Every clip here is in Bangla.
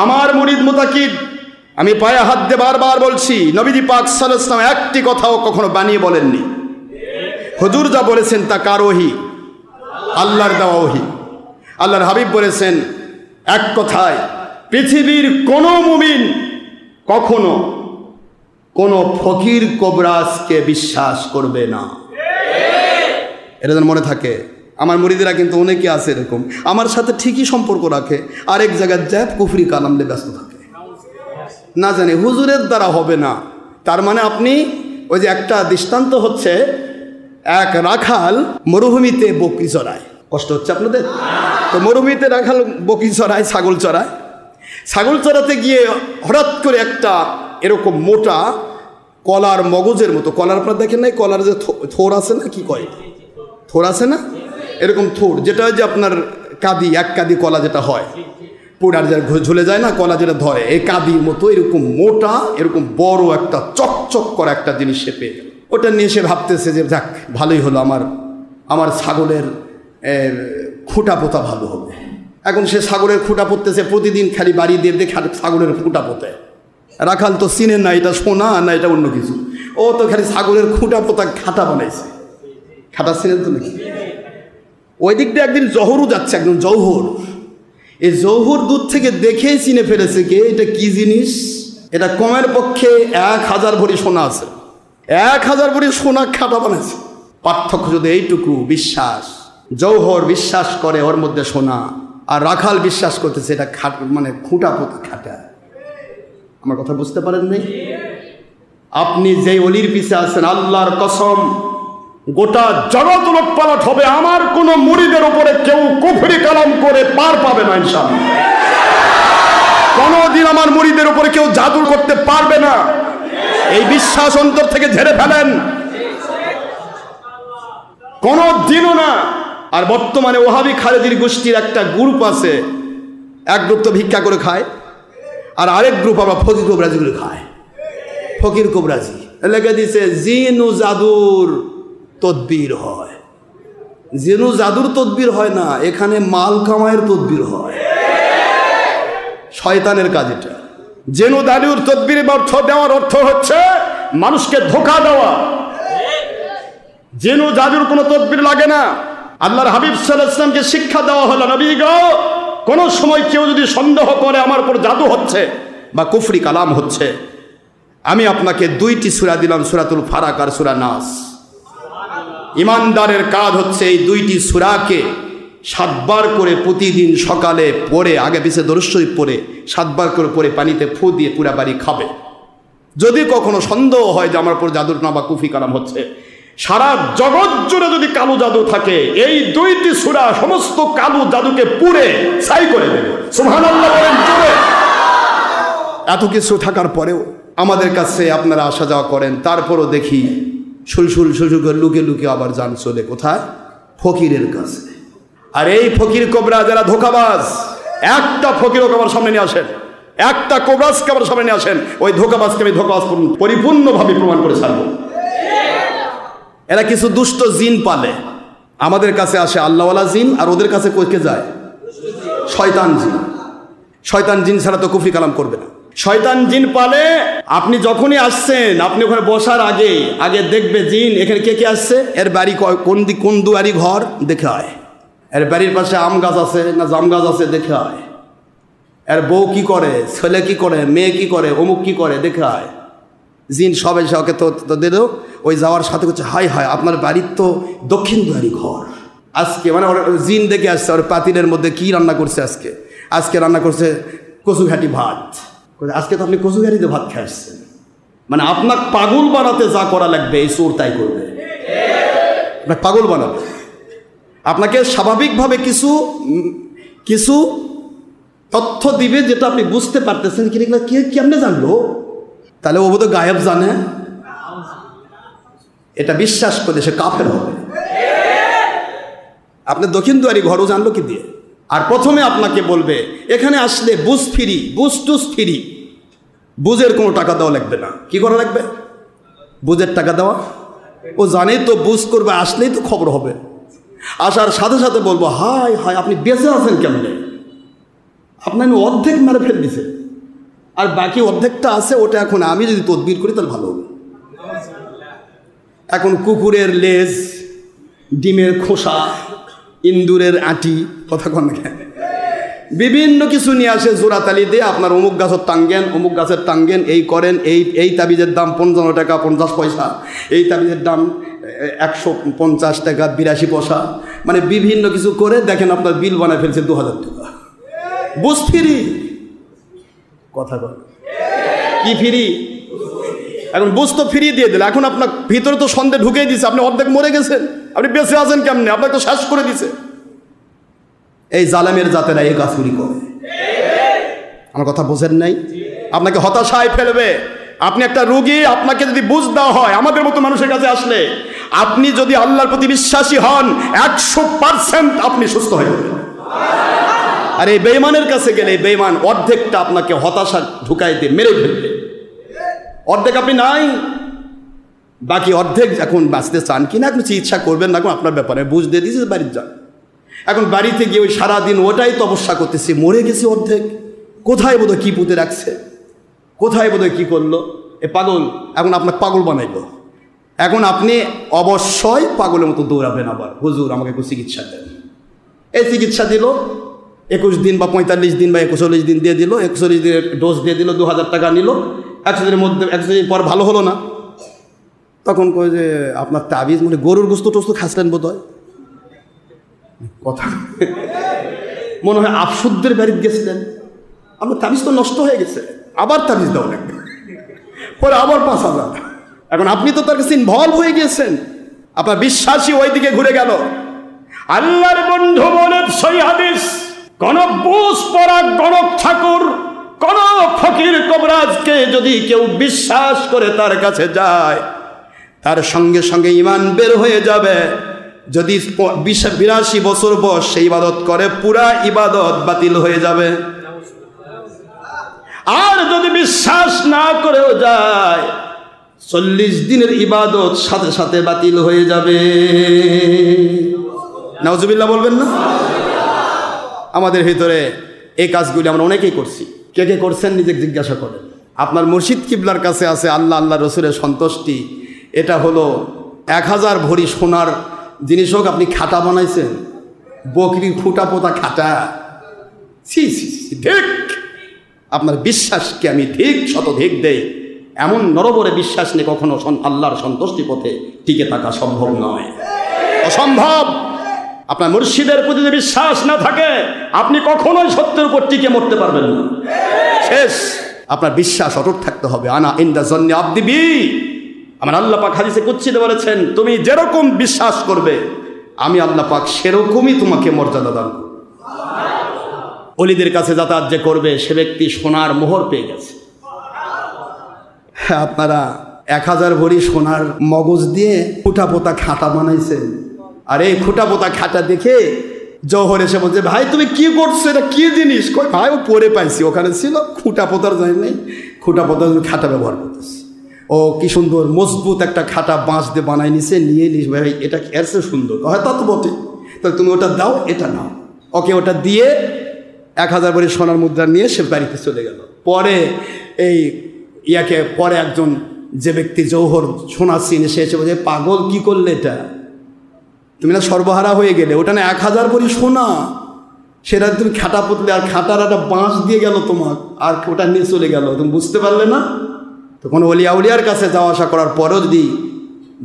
আমার মুরিদ মুতাকিদ, আমি পায়ে হাত দিয়ে বারবার বলছি, নবীজি পাক সাল্লাল্লাহু আলাইহি ওয়াসাল্লাম একটি কথাও কখনো বানিয়ে বলেননি। হুজুর যা বলেছেন তা কার ওহী? আল্লাহর দেওয়া ওহী। আল্লাহর হাবিব বলেছেন এক কথায়, পৃথিবীর কোনো মুমিন কখনো কোনো ফকির কবরাজকে বিশ্বাস করবে না। এটা যেন মনে থাকে। আমার মুরিদেরা কিন্তু অনেকে আছে এরকম, আমার সাথে ঠিকই সম্পর্ক রাখে, আরেক জায়গায় যায় কুফরি কালাম নিয়ে ব্যস্ত থাকে, না জানি হুজুরের দ্বারা হবে না। তার মানে আপনি ওই যে একটা দৃষ্টান্ত হচ্ছে, এক রাখাল মরুভূমিতে বকরি চড়ায়। কষ্ট হচ্ছে আপনাদের? তো মরুভূমিতে রাখাল বকরি চড়ায়, ছাগল চড়ায়। ছাগল চড়াতে গিয়ে হঠাৎ করে একটা এরকম মোটা কলার মগজের মতো, কলার আপনার দেখেন নাই, কলার যে থোর আছে না, কি কয় থোর আছে না, এরকম থোর, যেটা যে আপনার কাঁদি, এক কাঁদি কলা যেটা হয়, পোড়ার যা ঝুলে যায় না কলা যেটা ধরে, এই কাঁদির মতো এরকম মোটা, এরকম বড় একটা চকচক করা একটা জিনিস সে পেয়ে গেল। ওটা নিয়ে সে ভাবতেছে যে যাক ভালোই হলো, আমার ছাগলের খুঁটা পোতা ভালো হবে। এখন সে ছাগলের খুঁটা পোততেছে, প্রতিদিন খালি বাড়ি দিয়ে দেখে ছাগলের খুঁটা পোতে। রাখাল তো চিনেন না এটা সোনা না এটা অন্য কিছু, ও তো খালি ছাগলের খুঁটা পোতা খাটা বানাইছে। খাটা চিনেন তো নাকি? ওই দিক দিয়ে একদিন জহরও যাচ্ছে, একদম জৌহর, এই জৌহর দূর থেকে দেখেই চিনে ফেলেছে কে এটা কি জিনিস। এটা কমের পক্ষে 1000 ভরি সোনা আছে, 1000 ভরি সোনা খাটা বানাইছে। পার্থক্য যদি এইটুকু, বিশ্বাস। জৌহর বিশ্বাস করে ওর মধ্যে সোনা, আর রাখাল বিশ্বাস করতেছে এটা মানে খুঁটা পোতা খাটা। আমার কথা বুঝতে পারেন নাই? আপনি যেই অলির পিছে আছেন, আল্লাহর কসম গোটা জগৎ উলটপালট হবে, আমার কোন মুরিদের উপরে কেউ কুফরি কালাম করে পার পাবে না ইনশাআল্লাহ। কোনদিন আমার মুরিদের উপরে কেউ জাদু করতে পারবে না, এই বিশ্বাস অন্তর থেকে ঝেড়ে ফেলেন, কোনদিনও না। আর বর্তমানে ওহাবি খালেদির গোষ্ঠীর একটা গ্রুপ আছে, এক গ্রুপ তো ভিক্ষা করে খায়, আর আরেক গ্রুপ আবার ফকির কবরাজি করে খায়। ফকির কবরাজি লেগে দিছে জিন ও জাদুর তদবির হয়। জিন ও জাদুর তদবির হয় না, এখানে মাল কামায়ের তদবির হয়, শয়তানের কাজ এটা। জিন ও জাদুর তদবির অর্থ দেওয়ার অর্থ হচ্ছে মানুষকে ধোঁকা দেওয়া। জিন ও জাদুর কোনো তদবির লাগে না। আল্লাহর হাবিব সাল্লাল্লাহু আলাইহি ওয়াসাল্লামকে শিক্ষা দেওয়া হলো, নবী গো কোন সময় কেউ যদি সন্দেহ করে আমার উপর জাদু হচ্ছে বা কুফরি কালাম হচ্ছে, আমি আপনাকে 2টি সূরা দিলাম, সূরাতুল ফালাক আর সূরা নাস। ইমানদারের কাজ হচ্ছে এই 2টি সূরাকে 7 বার করে প্রতিদিন সকালে পড়ে, আগে পিছে দরুদ শরীফ পড়ে 7 বার করে পড়ে পানিতে ফু দিয়ে পুরা বাড়ি খাবে। যদি কখনো সন্দেহ হয় যে আমার উপর জাদুর না বা কুফরি কালাম হচ্ছে, সারা জগৎ জুড়ে যদি কালো জাদু থাকে, এই 2টি সূরা সমস্ত কালো জাদুকে পুড়ে ছাই করে দেবে। সুবহানাল্লাহ বলেন জোরে। এত কিছু থাকার পরেও আমাদের কাছে আপনারা আসা যাওয়া করেন, তারপরও দেখি সুলসুল করে লুকে লুকে আবার যান চলে কোথায়? ফকিরের কাছে। আর এই ফকির কোবরা যারা ধোকাবাজ, একটা ফকিরকে আমার সামনে নিয়ে আসেন, একটা কোবরাজকে আমার সামনে নিয়ে আসেন, ওই ধোকাবাজকে আমি ধোকাবাজ পরিপূর্ণভাবে প্রমাণ করে ছাড়ব। এরা কিছু দুষ্ট জিন পালে, আমাদের কাছে আসে আল্লাহওয়ালা জিন, আর ওদের কাছে কইকে যায় শয়তান জিন। শয়তান জিন ছাড়া তো কুফরি কালাম করবে না। শয়তান জিন পালে, আপনি যখনই আসছেন, আপনি ওখানে বসার আগে দেখবে জিন এখানে কে কে আসছে, এর বাড়ি কোন দুয়ারি ঘর দেখে হয়, এর বাড়ির পাশে আম গাছ আছে না জাম গাছ আছে দেখে হয়, এর বউ কি করে, ছেলে কি করে, মেয়ে কি করে, অমুক কি করে দেখে হয়। জিন সব এসে ওকে তো দিল, ওই যাওয়ার সাথে করছে হাই হাই আপনার বাড়ির তো দক্ষিণ দুয়ারি ঘর। আজকে মানে জিন দেখে আসছে, ওর পাতিলের মধ্যে কি রান্না করছে, আজকে রান্না করছে কচুঘাটি ভাত। আজকে তো আপনি কচুঘাটিতে ভাত খেয়ে আসছেন, মানে আপনার পাগল বানাতে যা করা লাগবে এই চোর তাই করবে, আপনার পাগল বানাবে। আপনাকে স্বাভাবিকভাবে কিছু তথ্য দিবে যেটা আপনি বুঝতে পারতেছেন, কিন্তু কেমনে জানলো? তাহলে ও বোধহয় গায়েব জানে, এটা বিশ্বাস করে সে কাফের হবে। আপনি দক্ষিণ দুয়ারি ঘরও জানলো কি দিয়ে? আর প্রথমে আপনাকে বলবে এখানে আসলে বুঝ ফ্রি, বুঝের কোনো টাকা দেওয়া লাগবে না। কি করা লাগবে? বুঝের টাকা দেওয়া। ও জানে তো বুঝ করবে, আসলেই তো খবর হবে। আসার সাথে সাথে বলবো হাই হাই আপনি বেঁচে আছেন কেমনে? আপনার অর্ধেক মেরে ফেল দিছে, আর বাকি অর্ধেকটা আছে, ওটা এখন আমি যদি তদবির করি তাহলে ভালো হবে। এখন কুকুরের লেজ, ডিমের খোসা, ইন্দুরের আঁটি, কথা কন না, বিভিন্ন কিছু নিয়ে আসে জোড়াতালি দিয়ে, আপনার অমুক গাছের টাঙ্গেন, অমুক গাছের টাঙ্গেন, এই করেন, এই তাবিজের দাম 55 টাকা 50 পয়সা, এই তাবিজের দাম 150 টাকা 82 পয়সা, মানে বিভিন্ন কিছু করে দেখেন আপনার বিল বানায় ফেলছে 2000 টাকা। বুঝ ফ্রি, কথা বল কি ফ্রি? এখন বুঝ তো ফ্রি দিয়ে দিলে, এখন আপনার ভিতরে তো সন্দেহ ঢুকেই দিছে, আপনি অর্ধেক মরে গেছেন, আপনি বেঁচে আছেন কেমনে? আপনাকে তো শ্বাস করে দিছে। এই জালেমের জাতেরা এই কাজগুলি করে। আমার কথা বোঝেন নাই? আপনাকে হতাশায় ফেলবে। আপনি একটা রোগী, আপনাকে যদি বুঝ দেওয়া হয়, আমাদের মতো মানুষের কাছে আসলে, আপনি যদি আল্লাহর প্রতি বিশ্বাসী হন 100% আপনি সুস্থ হয়ে যাবেন। আর এই বেঈমানের কাছে গেলে বেঈমান অর্ধেকটা আপনাকে হতাশা ঢুকাই দিয়ে মেরে ফেলবে। অর্ধেক আপনি নাই, বাকি অর্ধেক এখন বাঁচতে চান কিনা, আপনি চিকিৎসা করবেন না, আপনার ব্যাপারে বুঝ দিয়ে দিয়েছে, বাড়ির যান। এখন বাড়িতে গিয়ে ওই সারাদিন ওটাই তপস্যা করতেছি, মরে গেছি অর্ধেক। কোথায় বোধহয় কী পুঁতে রাখছে, কোথায় বোধহয় কী করলো, এ পাগল। এখন আপনাকে পাগল বানাইল। এখন আপনি অবশ্যই পাগলের মতো দৌড়াবেন, আবার হুজুর আমাকে একটু চিকিৎসা দেন। এই চিকিৎসা দিল 21 দিন বা 45 দিন বা 41 দিন দিয়ে দিল, 41 দিনের ডোজ দিয়ে দিল, 2000 টাকা নিল। 100 দিনের মধ্যে 100 দিন পর ভালো হলো না, তখন কয় যে আপনার তাবিজ মানে গরুর গোস্ত টোস্ত খাসলেন বোধ হয়, কথা মনে হয় আফসুদ্দের বাড়িতে গেছিলেন, আপনার তাবিজ তো নষ্ট হয়ে গেছে, আবার তাবিজ দেওয়া লাগবে, পরে আবার 5000। এখন আপনি তো তার কাছে ইনভলভ হয়ে গিয়েছেন, আপনার বিশ্বাসী ওই দিকে ঘুরে গেল। আল্লাহর বন্ধু বলেন সই হাদিস, কোন বুঝ পড়া গণক ঠাকুর, কোন ফকির কবরাজকে যদি কেউ বিশ্বাস করে তার কাছে যায়, তার সঙ্গে সঙ্গে ঈমান বের হয়ে যাবে। যদি 82 বছর বয়স সেই ইবাদত করে, পুরা ইবাদত বাতিল হয়ে যাবে। আর যদি বিশ্বাস না করেও যায়, 40 দিনের ইবাদত সাথে সাথে বাতিল হয়ে যাবে। নাউজুবিল্লাহ বলবেন না? আমাদের ভিতরে এই কাজগুলি আমরা অনেকেই করছি। কে কে করছেন নিজেকে জিজ্ঞাসা করেন। আপনার মুর্শিদ কিবলার কাছে আছে আল্লাহ আল্লাহ রসুলের সন্তুষ্টি, এটা হলো 1000 ভরি সোনার জিনিস হোক, আপনি খাটা বানাইছেন, বকরি খুঁটা পোতা খাটা, ঠিক আপনার বিশ্বাসকে আমি ঠিক শতধিক দেই, এমন নরবরে বিশ্বাস নিয়ে কখনো আল্লাহর সন্তুষ্টি পথে টিকে থাকা সম্ভব নয়, অসম্ভব। আপনার মুর্শিদের প্রতি যদি বিশ্বাস না থাকে, আপনি কখনোই সত্যের উপর টিকে মরতে পারবেন না, শেষ। আপনার বিশ্বাস অটুট থাকতে হবে। আনা ইনদা জন্নি আব্দি বি, আমার আল্লাহ পাক হাদিসে কুদসিতে বলেছেন, তুমি যেরকম বিশ্বাস করবে আমি আল্লাহ পাক সেরকমই তোমাকে মর্যাদা দান করব। ওলিদের কাছে যাতায়াত যে করবে সে ব্যক্তি সোনার মোহর পেয়ে গেছে। আপনারা 1000 ভরি সোনার মগজ দিয়ে খুঁটা পোতা খাটা বানাইছেন, আর এই খুঁটা পোতা খাটা দেখে জওহর এসে বলছে, ভাই তুমি কি করছো, এটা কি জিনিস? কই ভাই ও পরে পাইছি, ওখানে ছিল, খুঁটা পোতার জানি নাই, খুঁটা পোতার খাটা ব্যবহার করতেছি। ও কি সুন্দর মজবুত একটা খাটা বাঁশ দিয়ে বানাই নিছে, নিয়ে নিস ভাই, এটা এর চেয়ে সুন্দর, হয়তো তো বটে, তাহলে তুমি ওটা দাও, এটা নাও। ওকে ওটা দিয়ে 1000 ভরি সোনার মুদ্রা নিয়ে সে বাড়িতে চলে গেল। পরে এই পরে একজন যে ব্যক্তি জওহর সোনা চিনে, সে এসে বলছে, পাগল কি করলে এটা, তুমি না সর্বহারা হয়ে গেলে, ওটা না 1000 ভরি সোনা, সেটা তুমি খাটা পুতলে, আর খাটার একটা বাঁশ দিয়ে গেল তোমার, আর ওটা নিয়ে চলে গেল, তুমি বুঝতে পারলে না? তো কোনো অলিয়ার কাছে যাওয়া আসা করার পরেও যদি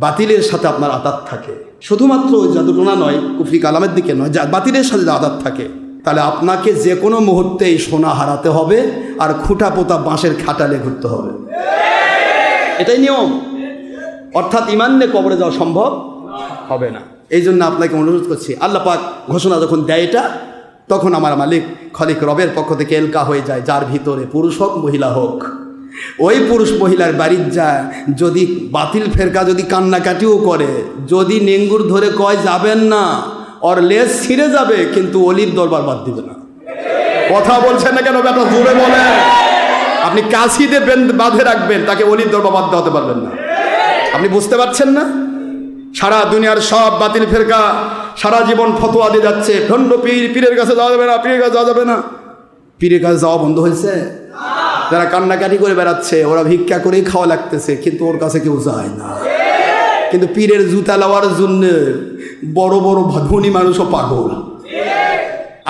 বাতিলের সাথে আপনার আদাত থাকে, শুধুমাত্র ওই জাদুটোনা নয়, কুফরি কালামের দিকে নয়, বাতিলের সাথে আদাত থাকে, তাহলে আপনাকে যে কোনো মুহূর্তে এই সোনা হারাতে হবে, আর খুঁটা পোতা বাঁশের খাটালে ঘুরতে হবে, এটাই নিয়ম। অর্থাৎ ঈমান নিয়ে কবরে যাওয়া সম্ভব হবে না। এই জন্য আপনাকে অনুরোধ করছি, আল্লাহ পাক ঘোষণা যখন দেয় এটা, তখন আমার মালিক খলিক রবের পক্ষ থেকে এলকা হয়ে যায়, যার ভিতরে পুরুষ হোক মহিলা হোক। ওই পুরুষ মহিলার বাড়ির যায়, যদি বাতিল ফেরকা যদি কান্নাকাটিও করে, যদি নেঙ্গুর ধরে কয় যাবেন না, ওর লেজ ছিঁড়ে যাবে, কিন্তু অলির দরবার বাদ দিবে না। কথা বলছেন না কেন বেটা, জোরে বলে। আপনি কাশিতে বাঁধে রাখবেন, তাকে অলির দরবার বাদ দেওয়াতে পারবেন না। আপনি বুঝতে পারছেন না? সারা দুনিয়ার সব বাতিল ফেরকা সারা জীবন ফতোয়া দিয়ে যাচ্ছে, ভণ্ড পীরের কাছে যাওয়া যাবে না, পীরের কাছে যাওয়া যাবে না। পীরের কাছে যাওয়া বন্ধ হয়েছে? যারা কান্নাকাটি করে বেড়াচ্ছে ওরা ভিক্ষা করেই খাওয়া লাগতেছে, কিন্তু ওর কাছে কেউ যায় না। কিন্তু পীরের জুতা লওয়ার জন্য বড় বড় ধনী মানুষও পাগল।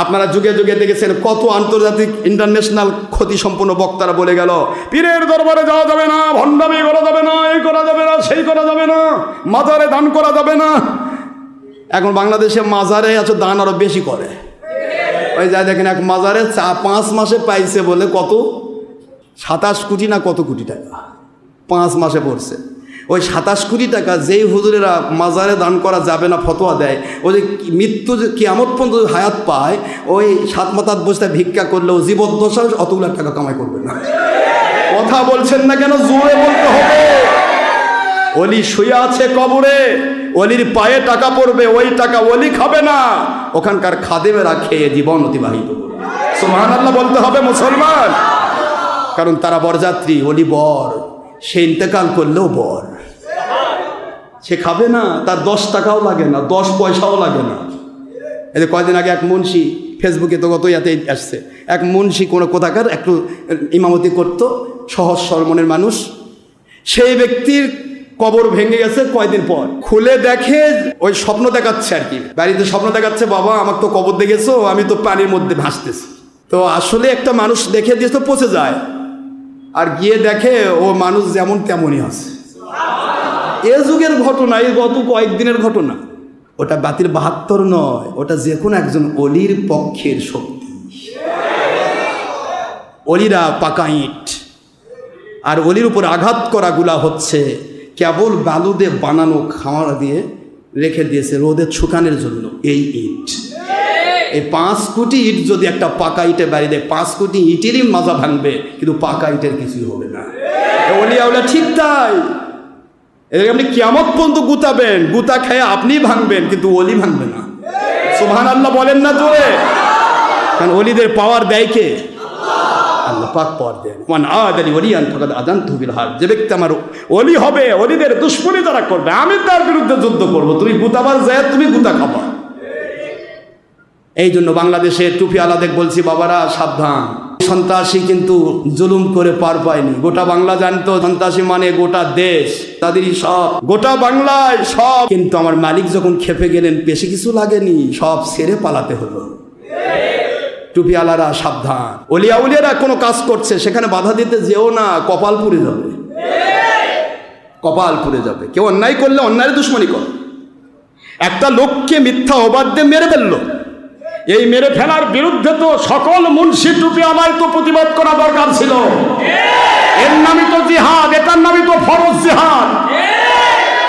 আপনারা যুগে যুগে দেখেছেন কত আন্তর্জাতিক ইন্টারন্যাশনাল ক্ষতি সম্পন্ন বক্তারা বলে গেল পীরের দরবারে যাওয়া যাবে না, ভণ্ডামি করা যাবে না, এই করা যাবে না, সেই করা যাবে না, মাজারে দান করা যাবে না। এখন বাংলাদেশে মাজারে আছে দান আরো বেশি করে। ওই যায় দেখেন এক মাজারে 5 মাসে পাইছে বলে কত 27 কোটি না কত কোটি টাকা 5 মাসে পড়ছে। ওই 27 কোটি টাকা যেই হুজুরেরা মাজারে দান করা যাবে না ফতোয়া দেয়, ওই যে মৃত্যু যে কিয়ামত পর্যন্ত হায়াত পায়, ওই 7 মাথার বসে ভিক্ষা করলেও জীবদ্দশা অতগুলো টাকা কামাই করবে না। কথা বলছেন না কেন? জোরে বলতে হবে। ওলি শুয়ে আছে কবরে, ওলির পায়ে টাকা পড়বে, ওই টাকা ওলি খাবে না, ওখানকার খাদেমেরা খেয়ে জীবন অতিবাহিত করবে। সুবহানাল্লাহ বলতে হবে মুসলমান, কারণ তারা বরযাত্রী, ওলি বর, সে ইন্তেকাল করলেও বর, সে খাবে না, তার 10 টাকাও লাগে না, 10 পয়সাও লাগে না। এই যে কয়েকদিন আগে এক মুন্সি, ফেসবুকে তো কত ইয়াতে আসছে, এক মুন্সি কোনো কোথাকার একটু ইমামতি করত, সহজ সরল মনের মানুষ, সেই ব্যক্তির কবর ভেঙে গেছে কয়েকদিন পর। খুলে দেখে ওই স্বপ্ন দেখাচ্ছে আর কি, বাড়িতে স্বপ্ন দেখাচ্ছে, বাবা আমার তো কবর দেখেছো, আমি তো পানির মধ্যে ভাসতেছি। তো আসলে একটা মানুষ দেখে দিয়ে তো পচে যায়, আর গিয়ে দেখে ও মানুষ যেমন তেমনই আছে। এ যুগের ঘটনা, এই গত কয়েকদিনের ঘটনা। ওটা বাতিল 72 নয়, ওটা যে কোনো একজন অলির পক্ষের শক্তি। অলিরা পাকা ইট, আর অলির উপর আঘাত করাগুলা হচ্ছে কেবল বালুদে বানানো খাওয়া দিয়ে রেখে দিয়েছে রোদে শুকানোর জন্য। এই ইট, এই 5 কোটি ইট যদি একটা পাকা ইটে বাড়ি দেয়, 5 কোটি ইটেরই মাজা ভাঙবে, কিন্তু পাকা ইটের কিছুই হবে না। অলি আউলিয়া ঠিক তাই, এদের আপনি কিয়ামত পর্যন্ত গুতাবেন, গুতা খেয়ে আপনি ভাঙবেন, কিন্তু অলি ভাঙবে না। সুবহানাল্লাহ বলেন না জোরে, কারণ অলিদের পাওয়ার দেয় কে? আল্লাহ পাক পাওয়ার দেন। মান আদালি ওলিয়ান ফাকাদ আযানতু বিল হারব, যে ব্যক্তি আমার অলি হবে, অলিদের দুশমনি যারা করবে, আমি তার বিরুদ্ধে যুদ্ধ করব। তুমি গুতাবার যায়, তুমি গুতা খাবা। এই জন্য বাংলাদেশে টুপি আলাদা বলছি, বাবারা সাবধান। সন্ত্রাসী কিন্তু জুলুম করে পার পায়নি। গোটা বাংলা জানতো সন্ত্রাসী মানে গোটা দেশ, তাদেরই সব, গোটা বাংলায় সব। কিন্তু আমার মালিক যখন খেপে গেলেন, বেশি কিছু লাগেনি, সব ছেড়ে পালাতে হলো। টুপি আলারা সাবধান। অলিয়া উলিয়ারা কোনো কাজ করছে, সেখানে বাধা দিতে যেও না, কপাল পুড়ে যাবে, কপাল পুড়ে যাবে। কেউ অন্যায় করলে অন্যায়ের দুশমনি কর। একটা লোককে মিথ্যা অবাদ দিয়ে মেরে ফেললো, এই মেরে ফেলার বিরুদ্ধে তো সকল মুন্সি টুপি আমায় তো প্রতিবাদ করা দরকার ছিল। এর নামই তো জিহাদ, এটার নামই তো ফরজ জিহাদ।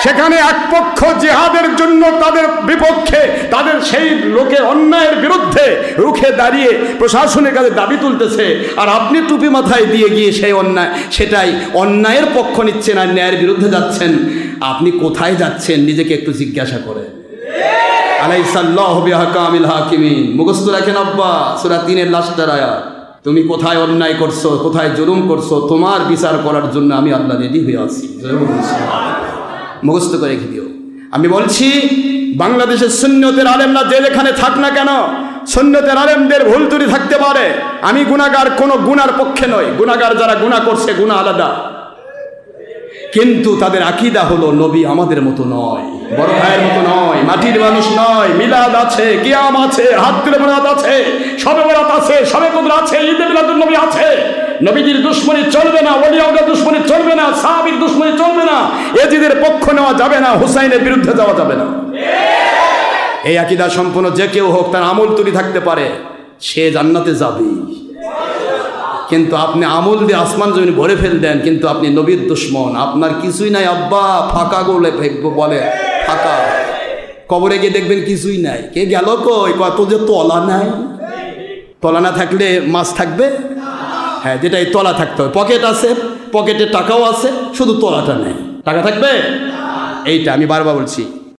সেখানে এক পক্ষ জিহাদের জন্য তাদের বিপক্ষে, তাদের সেই লোকের অন্যায়ের বিরুদ্ধে রুখে দাঁড়িয়ে প্রশাসনের কাছে দাবি তুলতেছে, আর আপনি টুপি মাথায় দিয়ে গিয়ে সেই অন্যায়, সেটাই অন্যায়ের পক্ষ নিচ্ছেন আর ন্যায়ের বিরুদ্ধে যাচ্ছেন। আপনি কোথায় যাচ্ছেন নিজেকে একটু জিজ্ঞাসা করেন। আলাইসাল্লাহু বিহাকামিল হাকিমিন, মুখস্থ রাখেন আব্বা, সূরা 3-এর লাস্টের আয়াত। তুমি কোথায় অন্যায় করছো, কোথায় জুলুম করছো, তোমার বিচার করার জন্য আমি আল্লাহ রেডি হয়ে আছি। মুখস্থ করে রেখে দিও। আমি বলছি বাংলাদেশের সুন্নতের আলেমরা যে যেখানে থাক না কেন, সুন্নতের আলেমদের ভুল ত্রুটি থাকতে পারে। আমি গুনাহগার, কোনো গুনার পক্ষে নই। গুনাহগার যারা গুনাহ করছে, গুনাহ আলাদা, কিন্তু তাদের আকীদা হলো নবী আমাদের মতো নয়, বড় ভাইয়ের মতো নয়, মাটির মানুষ নয়। মিলাদ আছে, কিয়াম আছে, হাত্তুল বরাত আছে, শবে বরাত আছে, শবে কদর আছে, ঈদে মিলাদুন নবী আছে। নবীজির দুশমনি চলবে না, ওলি আউলিয়ার দুশমনি চলবে না, সাহাবীর দুশমনি চলবে না, এজিদের পক্ষ নেওয়া যাবে না, হুসাইনের বিরুদ্ধে যাওয়া যাবে না। এই আকীদা সম্পন্ন যে কেউ হোক, তার আমল তুলি থাকতে পারে, সে জান্নাতে যাবে। কিন্তু আপনি আমল দিয়ে আসমান জমিন ভরে ফেল দেন, কিন্তু আপনি নবীর দুশমন, আপনার কিছুই নাই আব্বা। ফাঁকা গোলে বলে, ফাঁকা। কবরে গিয়ে দেখবেন কিছুই নাই। কে গেল কই? কত যে তলা নাই। তলা না থাকলে মাছ থাকবে? হ্যাঁ, যেটাই তলা থাকতে হবে। পকেট আছে, পকেটে টাকাও আছে, শুধু তলাটা নেই, টাকা থাকবে? এইটা আমি বারবার বলছি।